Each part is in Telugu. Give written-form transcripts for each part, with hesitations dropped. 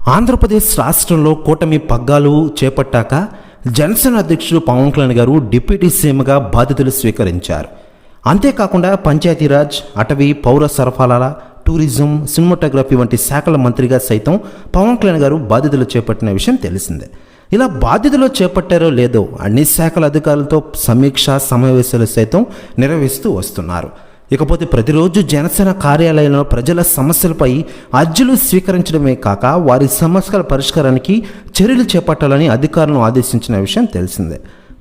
ఆంధ్రప్రదేశ్ రాష్ట్రంలో కూటమి పగ్గాలు చేపట్టాక జనసేన అధ్యక్షుడు పవన్ కళ్యాణ్ గారు డిప్యూటీ సీఎంగా బాధ్యతలు స్వీకరించారు. అంతేకాకుండా పంచాయతీరాజ్, అటవీ, పౌర సరఫరాల, టూరిజం, సినిమాటోగ్రఫీ వంటి శాఖల మంత్రిగా సైతం పవన్ కళ్యాణ్ గారు బాధ్యతలు చేపట్టిన విషయం తెలిసిందే. ఇలా బాధ్యతలు చేపట్టారో లేదో అన్ని శాఖల అధికారులతో సమీక్ష సమావేశాలు సైతం నిర్వహిస్తూ వస్తున్నారు. ఇకపోతే ప్రతిరోజు జనసేన కార్యాలయంలో ప్రజల సమస్యలపై అర్జీలు స్వీకరించడమే కాక వారి సమస్యల పరిష్కారానికి చర్యలు చేపట్టాలని అధికారులను ఆదేశించిన విషయం తెలిసిందే.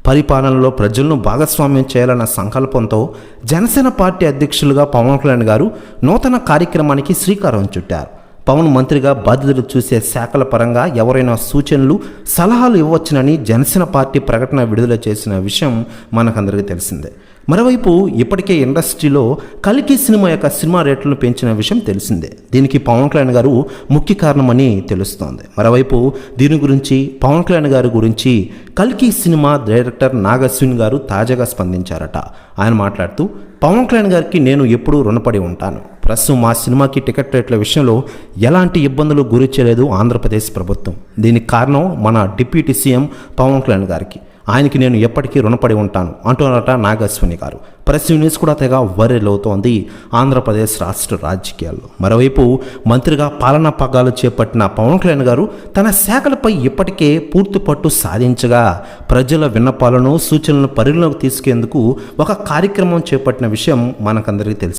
పరిపాలనలో ప్రజలను భాగస్వామ్యం చేయాలన్న సంకల్పంతో జనసేన పార్టీ అధ్యక్షులుగా పవన్ కళ్యాణ్ గారు నూతన కార్యక్రమానికి శ్రీకారం చుట్టారు. పవన్ మంత్రిగా బాధ్యతలు చూసే శాఖల పరంగా ఎవరైనా సూచనలు, సలహాలు ఇవ్వచ్చునని జనసేన పార్టీ ప్రకటన విడుదల చేసిన విషయం మనకందరికీ తెలిసిందే. మరోవైపు ఇప్పటికే ఇండస్ట్రీలో కల్కి సినిమా యొక్క సినిమా రేట్లను పెంచిన విషయం తెలిసిందే. దీనికి పవన్ కళ్యాణ్ గారు ముఖ్య కారణమని తెలుస్తోంది. మరోవైపు దీని గురించి పవన్ కళ్యాణ్ గారి గురించి కల్కి సినిమా డైరెక్టర్ నాగశ్విన్ గారు తాజాగా స్పందించారట. ఆయన మాట్లాడుతూ, పవన్ కళ్యాణ్ గారికి నేను ఎప్పుడూ రుణపడి ఉంటాను. ప్రస్తుతం మా సినిమాకి టికెట్ రేట్ల విషయంలో ఎలాంటి ఇబ్బందులు గురి చేయలేదు ఆంధ్రప్రదేశ్ ప్రభుత్వం. దీనికి కారణం మన డిప్యూటీ సీఎం పవన్ కళ్యాణ్ గారికి. ఆయనకి నేను ఎప్పటికీ రుణపడి ఉంటాను అంటున్నారట నాగశ్విని గారు. ప్రెస్ న్యూస్ కూడా తెగ వైరల్ అవుతోంది ఆంధ్రప్రదేశ్ రాష్ట్ర రాజకీయాల్లో. మరోవైపు మంత్రిగా పాలనా పగ్గాలు చేపట్టిన పవన్ కళ్యాణ్ గారు తన శాఖలపై ఇప్పటికే పూర్తి పట్టు సాధించగా ప్రజల విన్నపాలను, సూచనలను పరిగణలోకి తీసుకేందుకు ఒక కార్యక్రమం చేపట్టిన విషయం మనకందరికీ తెలుసు.